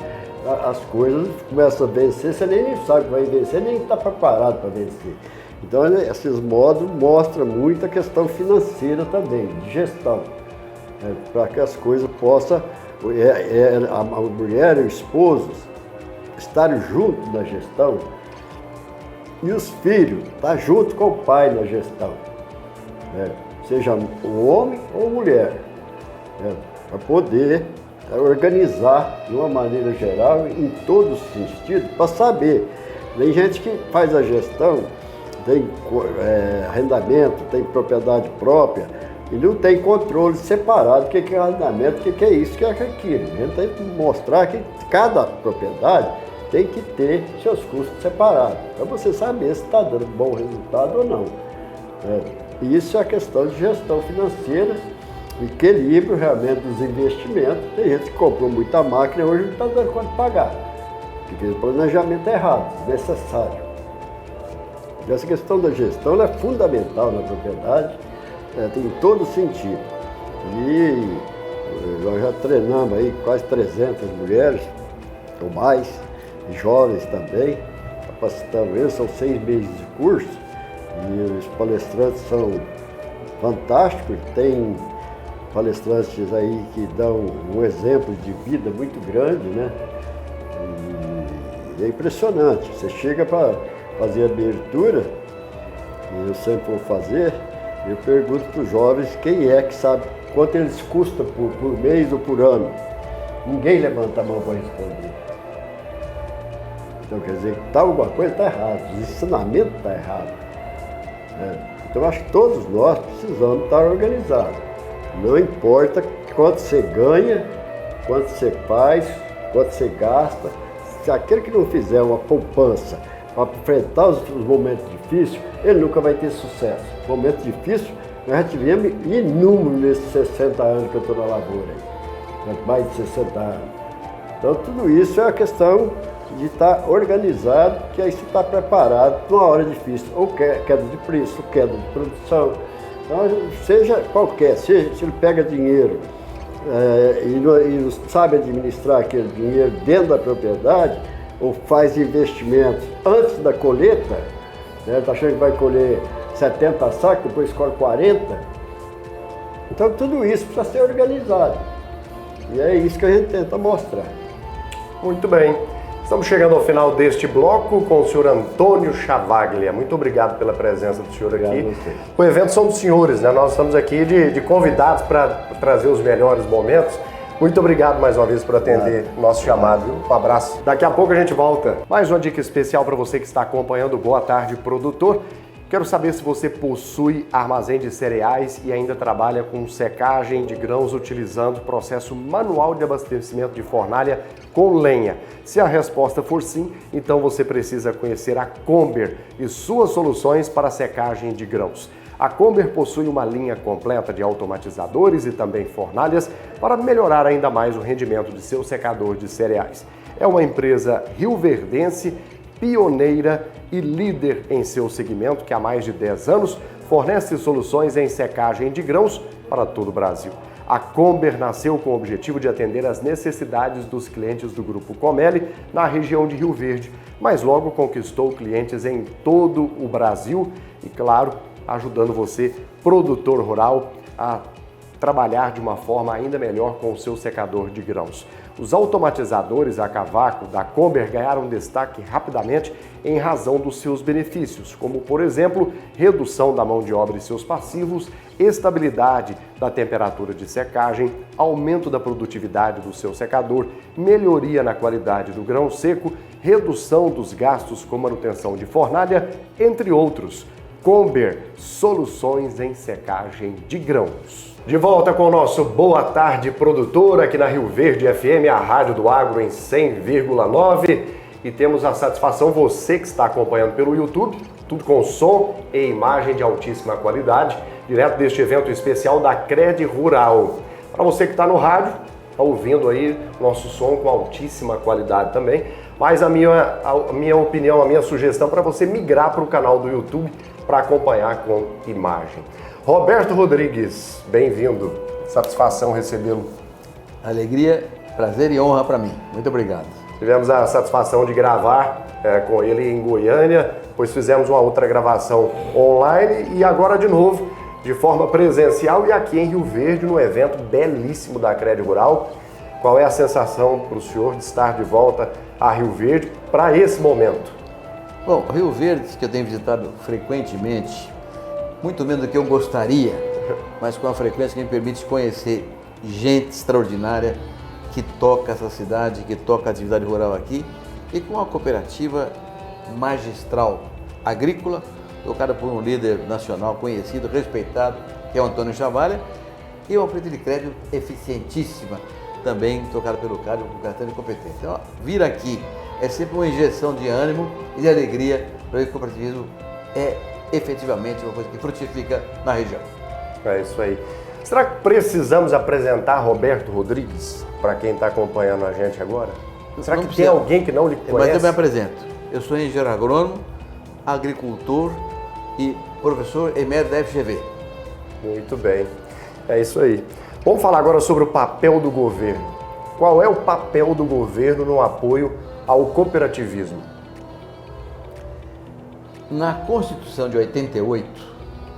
as coisas, começa a vencer, você nem sabe que vai vencer, nem está preparado para vencer. Então esses módulos mostram muito a questão financeira também, de gestão, para que as coisas possam, a mulher e o esposo estarem juntos na gestão e os filhos estar junto com o pai na gestão, seja um homem ou mulher. Para poder organizar de uma maneira geral, em todos os sentidos, para saber. Tem gente que faz a gestão, tem arrendamento, tem propriedade própria, e não tem controle separado do que é arrendamento, o que é isso, o que é aquilo. A gente tem que mostrar que cada propriedade tem que ter seus custos separados, para você saber se está dando bom resultado ou não. E isso é a questão de gestão financeira, equilíbrio realmente dos investimentos. Tem gente que comprou muita máquina e hoje não está dando conta de pagar, porque o planejamento é errado, desnecessário. Essa questão da gestão ela é fundamental na propriedade, tem todo sentido. E nós já treinamos aí quase 300 mulheres, ou mais, jovens também, capacitamos eles, são 6 meses de curso, e os palestrantes são fantásticos, tem palestrantes aí que dão um exemplo de vida muito grande, né? E é impressionante, você chega para fazer a abertura, e eu sempre vou fazer, eu pergunto para os jovens quem é que sabe quanto eles custam por mês ou por ano. Ninguém levanta a mão para responder. Então quer dizer que alguma coisa está errada, o ensinamento está errado. Então acho que todos nós precisamos estar organizados. Não importa quanto você ganha, quanto você faz, quanto você gasta. Se aquele que não fizer uma poupança para enfrentar os momentos difíceis, ele nunca vai ter sucesso. Momentos difíceis, nós já tivemos inúmeros nesses 60 anos que eu estou na lavoura. Mais de 60 anos. Então tudo isso é a questão de estar organizado, que aí você está preparado para uma hora difícil, ou queda de preço, queda de produção. Então, seja qualquer, seja se ele pega dinheiro e não sabe administrar aquele dinheiro dentro da propriedade, ou faz investimentos antes da colheita, né, está achando que vai colher 70 sacos, depois colhe 40. Então tudo isso precisa ser organizado. E é isso que a gente tenta mostrar. Muito bem. Estamos chegando ao final deste bloco com o senhor Antônio Chavaglia. Muito obrigado pela presença do senhor aqui. O evento são dos senhores, né? Nós estamos aqui de convidados para trazer os melhores momentos. Muito obrigado mais uma vez por atender o nosso chamado. Um abraço. Daqui a pouco a gente volta. Mais uma dica especial para você que está acompanhando o Boa Tarde Produtor. Quero saber se você possui armazém de cereais e ainda trabalha com secagem de grãos utilizando o processo manual de abastecimento de fornalha com lenha. Se a resposta for sim, então você precisa conhecer a Comber e suas soluções para secagem de grãos. A Comber possui uma linha completa de automatizadores e também fornalhas para melhorar ainda mais o rendimento de seu secador de cereais. É uma empresa rioverdense, pioneira e líder em seu segmento que há mais de 10 anos fornece soluções em secagem de grãos para todo o Brasil. A Comber nasceu com o objetivo de atender às necessidades dos clientes do Grupo Comelli na região de Rio Verde, mas logo conquistou clientes em todo o Brasil e, claro, ajudando você, produtor rural, a trabalhar de uma forma ainda melhor com o seu secador de grãos. Os automatizadores a cavaco da Comber ganharam destaque rapidamente em razão dos seus benefícios, como, por exemplo, redução da mão de obra e seus passivos, estabilidade da temperatura de secagem, aumento da produtividade do seu secador, melhoria na qualidade do grão seco, redução dos gastos com manutenção de fornalha, entre outros. Comber, soluções em secagem de grãos. De volta com o nosso Boa Tarde Produtor, aqui na Rio Verde FM, a Rádio do Agro em 100,9. E temos a satisfação, você que está acompanhando pelo YouTube, tudo com som e imagem de altíssima qualidade, direto deste evento especial da Cred Rural. Para você que está no rádio, está ouvindo aí nosso som com altíssima qualidade também, mas a minha opinião, a minha sugestão para você migrar para o canal do YouTube para acompanhar com imagem. Roberto Rodrigues, bem-vindo. Satisfação recebê-lo. Alegria, prazer e honra para mim. Muito obrigado. Tivemos a satisfação de gravar com ele em Goiânia, depois fizemos uma outra gravação online e agora de novo, de forma presencial e aqui em Rio Verde, no evento belíssimo da Cred Rural. Qual é a sensação para o senhor de estar de volta a Rio Verde para esse momento? Bom, Rio Verde, que eu tenho visitado frequentemente, muito menos do que eu gostaria, mas com a frequência que me permite conhecer gente extraordinária que toca essa cidade, que toca a atividade rural aqui, e com uma cooperativa magistral agrícola, tocada por um líder nacional conhecido, respeitado, que é o Antônio Chavaglia, e uma política de crédito eficientíssima, também tocada pelo CAD, com cartão de competência. Então, vir aqui é sempre uma injeção de ânimo e de alegria para ver que o cooperativismo é efetivamente uma coisa que frutifica na região. É isso aí. Será que precisamos apresentar Roberto Rodrigues para quem está acompanhando a gente agora? Será que tem alguém que não lhe conhece? Mas eu me apresento. Eu sou engenheiro agrônomo, agricultor e professor emérito da FGV. Muito bem. É isso aí. Vamos falar agora sobre o papel do governo. Qual é o papel do governo no apoio ao cooperativismo? Na Constituição de 88,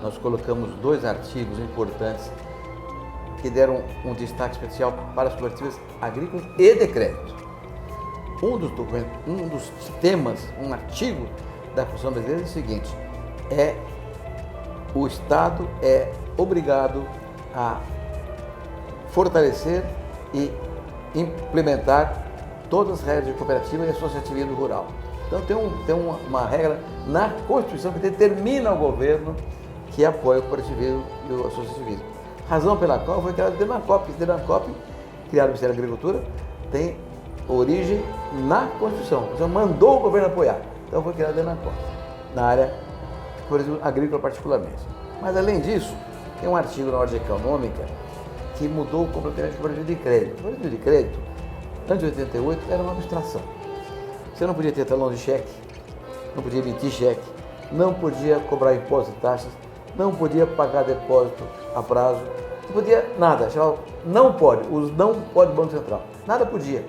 nós colocamos 2 artigos importantes que deram um destaque especial para as cooperativas agrícolas e de crédito. Um dos temas, um artigo da Constituição brasileira é o seguinte: o Estado é obrigado a fortalecer e implementar todas as regras de cooperativa e associativismo rural. Então tem uma regra na Constituição que determina ao governo que apoia o cooperativismo e o associativismo. Razão pela qual foi criado o Denacop. O Denacop, criado no Ministério da Agricultura, tem origem na Constituição. Então mandou o governo apoiar. Então foi criado o Denacop, na área agrícola particularmente. Mas além disso, tem um artigo na ordem econômica que mudou completamente o cooperativo de crédito. O cooperativo de crédito, antes de 88, era uma abstração. Você não podia ter talão de cheque, não podia emitir cheque, não podia cobrar impostos e taxas, não podia pagar depósito a prazo, não podia nada. Não pode, os não pode Banco Central. Nada podia,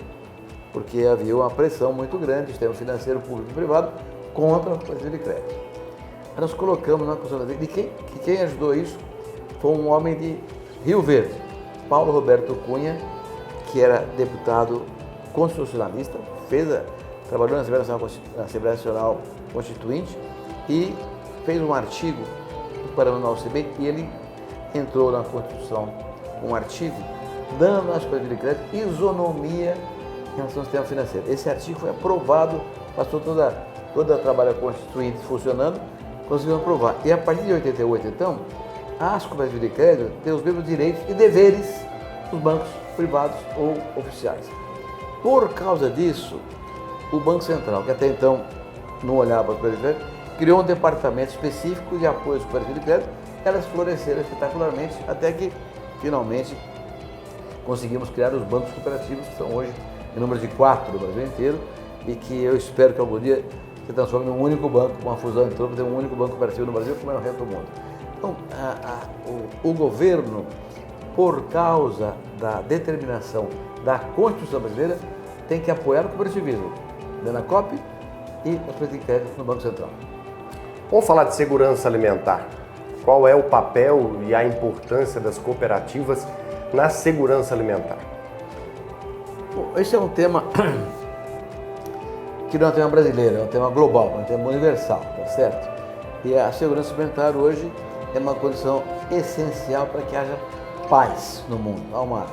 porque havia uma pressão muito grande do sistema financeiro público e privado contra o cooperativo de crédito. Nós colocamos na Constituição de quem ajudou isso foi um homem de Rio Verde, Paulo Roberto Cunha, que era deputado constitucionalista, trabalhou na Assembleia Nacional Constituinte e fez um artigo para o CB, e ele entrou na Constituição um artigo dando às cooperativas de crédito isonomia em relação ao sistema financeiro. Esse artigo foi aprovado, passou toda a trabalho constituinte funcionando, conseguiu aprovar. E a partir de 88, então, as cooperativas de crédito têm os mesmos direitos e deveres dos bancos privados ou oficiais. Por causa disso, o Banco Central, que até então não olhava para as cooperativas de crédito, criou um departamento específico de apoio às cooperativas de crédito. Elas floresceram espetacularmente até que, finalmente, conseguimos criar os bancos cooperativos, que são hoje em número de 4 no Brasil inteiro, e que eu espero que algum dia se transforme em um único banco, uma fusão entre todos, ter um único banco cooperativo no Brasil, como é no resto do mundo. Então, o governo, por causa da determinação da Constituição brasileira, tem que apoiar o cooperativismo, Denacop e as cooperativas de crédito no Banco Central. Vamos falar de segurança alimentar. Qual é o papel e a importância das cooperativas na segurança alimentar? Bom, esse é um tema que não é um tema brasileiro, é um tema global, é um tema universal, tá certo? E a segurança alimentar hoje é uma condição essencial para que haja paz no mundo. Há uma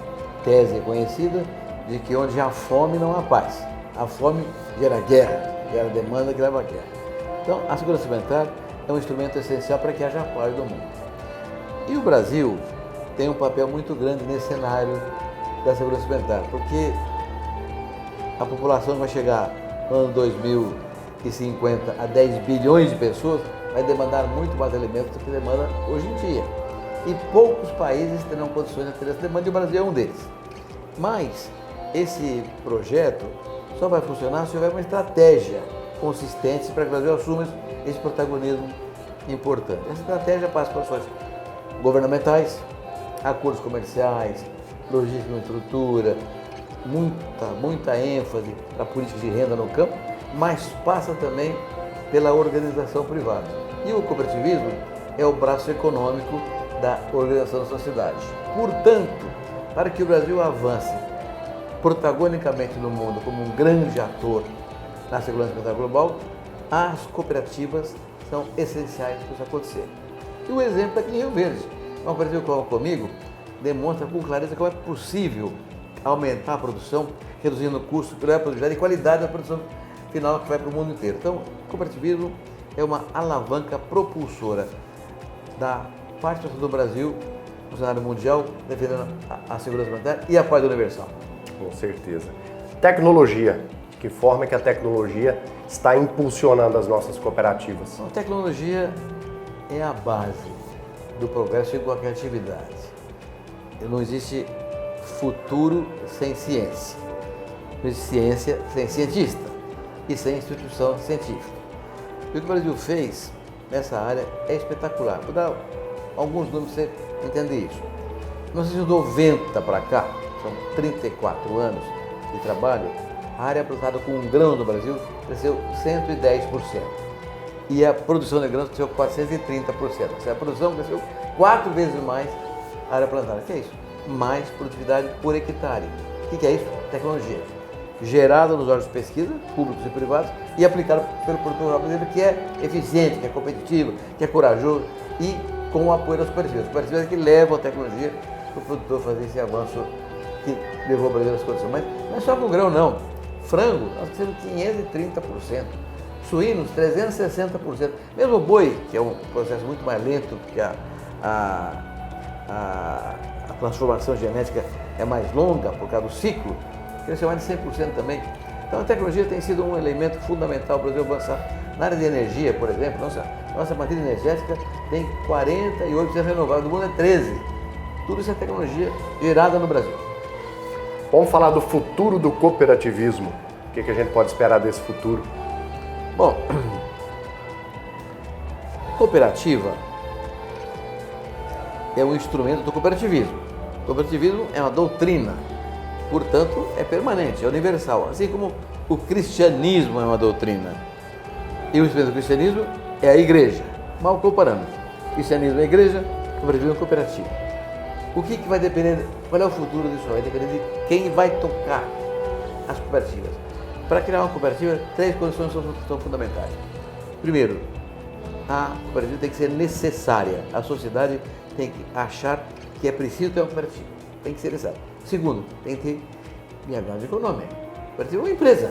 tese conhecida de que onde há fome não há paz. A fome gera guerra, gera demanda que leva à guerra. Então, a segurança alimentar é um instrumento essencial para que haja paz no mundo. E o Brasil tem um papel muito grande nesse cenário da segurança alimentar, porque a população vai chegar no ano 2050 a 10 bilhões de pessoas, vai demandar muito mais alimentos do que demanda hoje em dia. E poucos países terão condições de ter essa demanda, e o Brasil é um deles. Mas esse projeto só vai funcionar se houver uma estratégia consistente para que o Brasil assuma esse protagonismo importante. Essa estratégia passa por ações governamentais, acordos comerciais, logística e estrutura, muita ênfase para políticas de renda no campo, mas passa também pela organização privada. E o cooperativismo é o braço econômico da organização da sociedade. Portanto, para que o Brasil avance protagonicamente no mundo como um grande ator na segurança alimentar global, as cooperativas são essenciais para isso acontecer. E o exemplo aqui em Rio Verde, uma cooperativa que comigo demonstra com clareza como é possível aumentar a produção, reduzindo o custo, melhorar a produtividade e qualidade da produção final que vai para o mundo inteiro. Então, o cooperativismo é uma alavanca propulsora da participação do Brasil no cenário mundial, defendendo a segurança alimentar e a paz universal. Com certeza. Tecnologia. De que forma que a tecnologia está impulsionando as nossas cooperativas? A tecnologia é a base do progresso em qualquer atividade. Não existe futuro sem ciência. Não existe ciência sem cientista e sem instituição científica. O que o Brasil fez nessa área é espetacular. Vou dar alguns números para você entender isso. Nós de 90 para cá, são 34 anos de trabalho, a área plantada com grão no Brasil cresceu 110%. e a produção de grãos cresceu 430%. Ou seja, a produção cresceu 4 vezes mais a área plantada. O que é isso? Mais produtividade por hectare. O que é isso? Tecnologia. Gerada nos órgãos de pesquisa, públicos e privados, e aplicada pelo produtor rural brasileiro, que é eficiente, que é competitivo, que é corajoso, e com o apoio das cooperativas. As cooperativas que levam a tecnologia para o produtor fazer esse avanço que levou o Brasil às condições. Mas não é só com grão, não. Frango, nós crescemos 530%. Suínos, 360%. Mesmo o boi, que é um processo muito mais lento, porque a transformação genética é mais longa por causa do ciclo, cresceu mais de 100% também. Então a tecnologia tem sido um elemento fundamental para o Brasil avançar. Na área de energia, por exemplo, nossa matriz energética tem 48% renovável, do mundo é 13%. Tudo isso é tecnologia gerada no Brasil. Vamos falar do futuro do cooperativismo. O que a gente pode esperar desse futuro? Bom, cooperativa é um instrumento do cooperativismo. O cooperativismo é uma doutrina, portanto é permanente, é universal, assim como o cristianismo é uma doutrina. E o instrumento do cristianismo é a igreja. Mal comparando, cristianismo é a igreja, cooperativismo é a cooperativa. O que vai depender, qual é o futuro disso? Vai depender de quem vai tocar as cooperativas. Para criar uma cooperativa, 3 condições são fundamentais. Primeiro, a cooperativa tem que ser necessária. A sociedade tem que achar que é preciso ter uma cooperativa. Tem que ser necessário. Segundo, tem que ter viabilidade econômica. A cooperativa é uma empresa.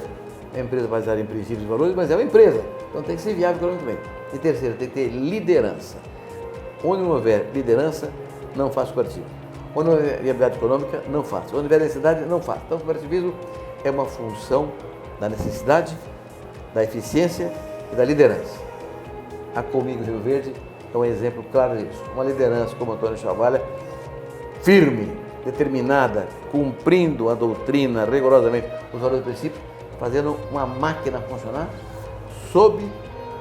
É uma empresa baseada em princípios e valores, mas é uma empresa. Então tem que ser viável economicamente. E terceiro, tem que ter liderança. Onde não houver liderança, não faz cooperativa. Onde não houver viabilidade econômica, não faz. Onde houver necessidade, não faz. Então o cooperativismo é uma função da necessidade, da eficiência e da liderança. A Comigo Rio Verde é um exemplo claro disso. Uma liderança como Antônio Chavalha, firme, determinada, cumprindo a doutrina rigorosamente, os valores do princípio, fazendo uma máquina funcionar sob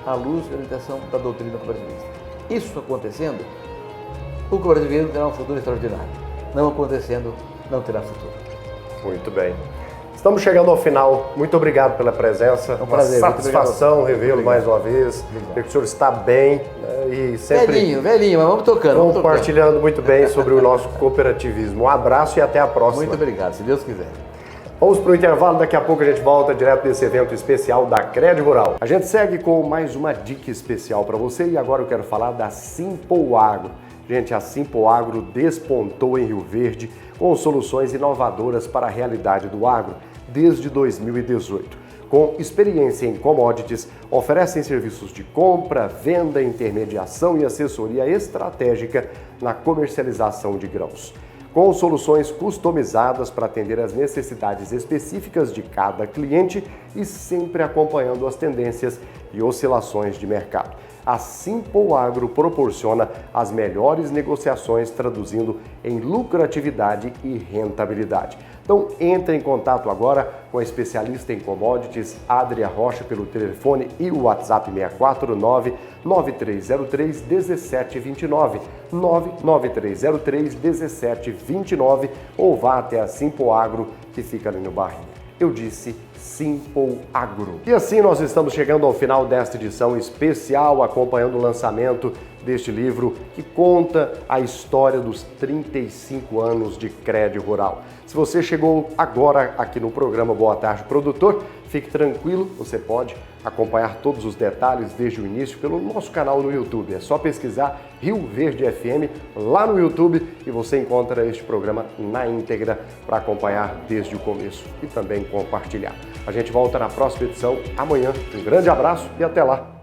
a luz e a orientação da doutrina cooperativista. Isso acontecendo, o cooperativismo terá um futuro extraordinário. Não acontecendo, não terá futuro. Muito bem. Estamos chegando ao final. Muito obrigado pela presença. É um prazer. Uma satisfação revê-lo mais uma vez. Ver que o senhor está bem, né, e sempre Velhinho, mas vamos tocando. compartilhando muito bem sobre o nosso cooperativismo. Um abraço e até a próxima. Muito obrigado, se Deus quiser. Vamos para o intervalo, daqui a pouco a gente volta direto desse evento especial da Crédito Rural. A gente segue com mais uma dica especial para você e agora eu quero falar da Simple Agro. Gente, a Simple Agro despontou em Rio Verde com soluções inovadoras para a realidade do agro desde 2018. Com experiência em commodities, oferecem serviços de compra, venda, intermediação e assessoria estratégica na comercialização de grãos. Com soluções customizadas para atender às necessidades específicas de cada cliente e sempre acompanhando as tendências e oscilações de mercado. A Simple Agro proporciona as melhores negociações, traduzindo em lucratividade e rentabilidade. Então, entre em contato agora com a especialista em commodities, Adria Rocha, pelo telefone e o WhatsApp 649-9303-1729, 99303-1729, ou vá até a Simple Agro, que fica ali no bairro. Eu disse Simple Agro. E assim nós estamos chegando ao final desta edição especial, acompanhando o lançamento deste livro que conta a história dos 35 anos de Crédito Rural. Se você chegou agora aqui no programa Boa Tarde Produtor, fique tranquilo, você pode acompanhar todos os detalhes desde o início pelo nosso canal no YouTube. É só pesquisar Rio Verde FM lá no YouTube e você encontra este programa na íntegra para acompanhar desde o começo e também compartilhar. A gente volta na próxima edição amanhã. Um grande abraço e até lá!